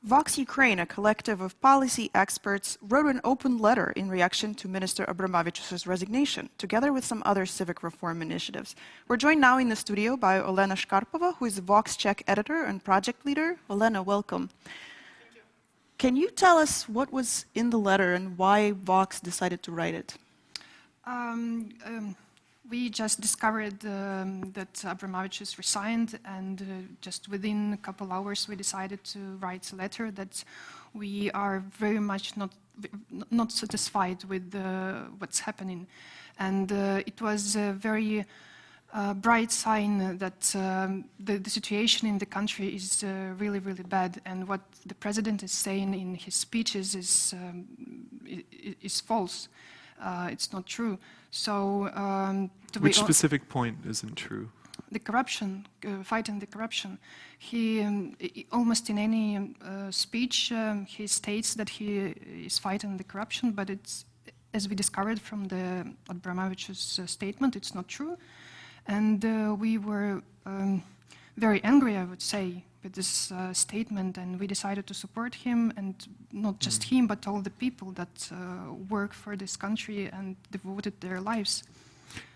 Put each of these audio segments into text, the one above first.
VoxUkraine, a collective of policy experts, wrote an open letter in reaction to Minister Abramovich's resignation, together with some other civic reform initiatives. We're joined now in the studio by Olena Shkarpova, who is the Vox Czech editor and project leader. Olena, welcome. Thank you. Can you tell us what was in the letter and why Vox decided to write it? We just discovered that Abramovich has resigned, and just within a couple hours we decided to write a letter that we are very much not satisfied with what's happening. And it was a very bright sign that the situation in the country is really, really bad, and what the president is saying in his speeches is false. It's not true. So, which specific point isn't true? The corruption, fighting the corruption. He almost in any speech he states that he is fighting the corruption, but it's, as we discovered from the Abramovich's statement, it's not true. And we were very angry, I would say, with this statement, and we decided to support him, and not just him, but all the people that work for this country and devoted their lives.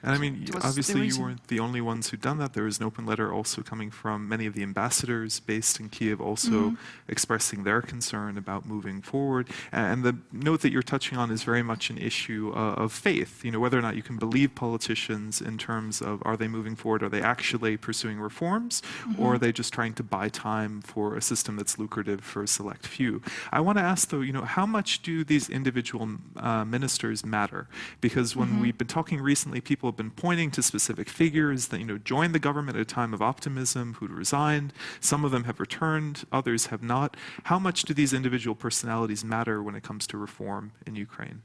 And I mean, obviously you weren't the only ones who'd done that. There was an open letter also coming from many of the ambassadors based in Kiev, also expressing their concern about moving forward. And the note that you're touching on is very much an issue of faith, you know, whether or not you can believe politicians in terms of, are they moving forward, are they actually pursuing reforms, or are they just trying to buy time for a system that's lucrative for a select few? I want to ask, though, you know, how much do these individual ministers matter? Because when we've been talking recently, people have been pointing to specific figures that, you know, joined the government at a time of optimism, who'd resigned. Some of them have returned, others have not. How much do these individual personalities matter when it comes to reform in Ukraine?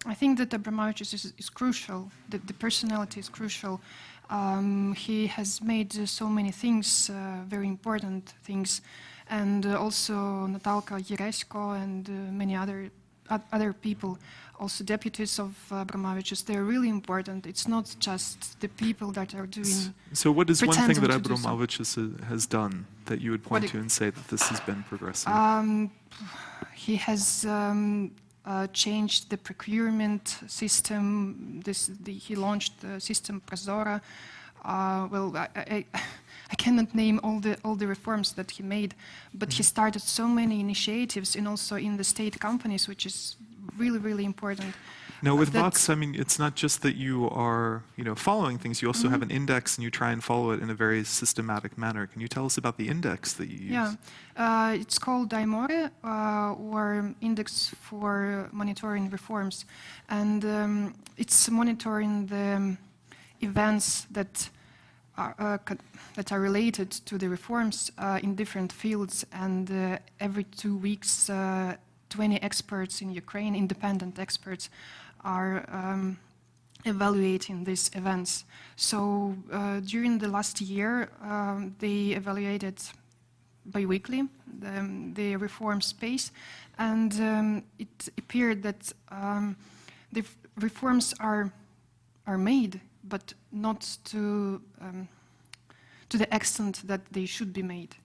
I think that Abramovich is crucial. The personality is crucial. He has made so many things, very important things, and also Natalka Yeresko and many other people, also deputies of Abramovich's, they're really important. It's not just the people that are doing. So what is one thing that Abramovich has done that you would point to and say that this has been progressive? He has changed the procurement system. He launched the system Prozora. Well, I cannot name all the reforms that he made, but he started so many initiatives, and also in the state companies, which is really, really important. Now, with Vox, I mean, it's not just that you are, you know, following things. You also have an index, and you try and follow it in a very systematic manner. Can you tell us about the index that you use? Yeah, it's called DAIMORE, or Index for Monitoring Reforms, and it's monitoring the events that are related to the reforms in different fields, and every 2 weeks 20 experts in Ukraine, independent experts, are evaluating these events. So during the last year they evaluated bi-weekly the reform space, and it appeared that the reforms are made, but not to the extent that they should be made.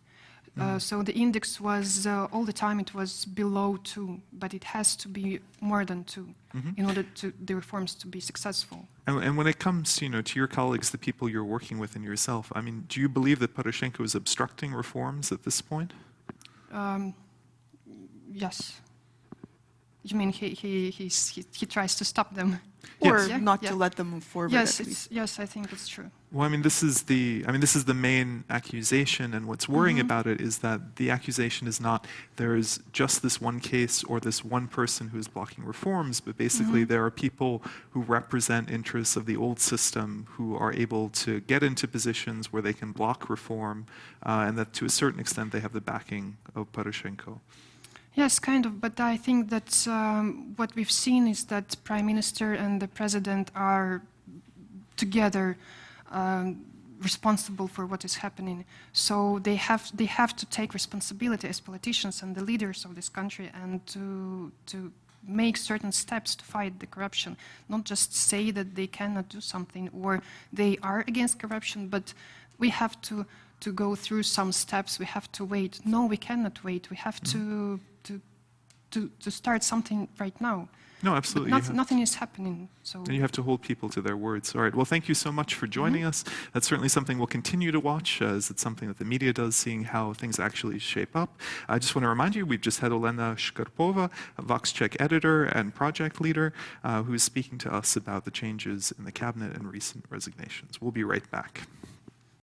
So the index was, all the time it was below 2, but it has to be more than 2 in order to the reforms to be successful. And when it comes, you know, to your colleagues, the people you're working with and yourself, I mean, do you believe that Poroshenko is obstructing reforms at this point? Yes. You mean he tries to stop them? Or not to let them move forward? Yes, I think it's true. Well, I mean, this is the main accusation, and what's worrying about it is that the accusation is not there is just this one case or this one person who is blocking reforms, but basically there are people who represent interests of the old system who are able to get into positions where they can block reform, and that to a certain extent they have the backing of Poroshenko. Yes, kind of, but I think that what we've seen is that Prime Minister and the President are together responsible for what is happening. So they have to take responsibility as politicians and the leaders of this country, and to make certain steps to fight the corruption. Not just say that they cannot do something or they are against corruption, but we have to to go through some steps. We have to wait. No, we cannot wait. We have to start something right now. No, absolutely. But nothing is happening. So. And you have to hold people to their words. All right. Well, thank you so much for joining us. That's certainly something we'll continue to watch, as it's something that the media does, seeing how things actually shape up. I just want to remind you, we've just had Olena Shkarpova, a VoxCheck editor and project leader, who is speaking to us about the changes in the cabinet and recent resignations. We'll be right back.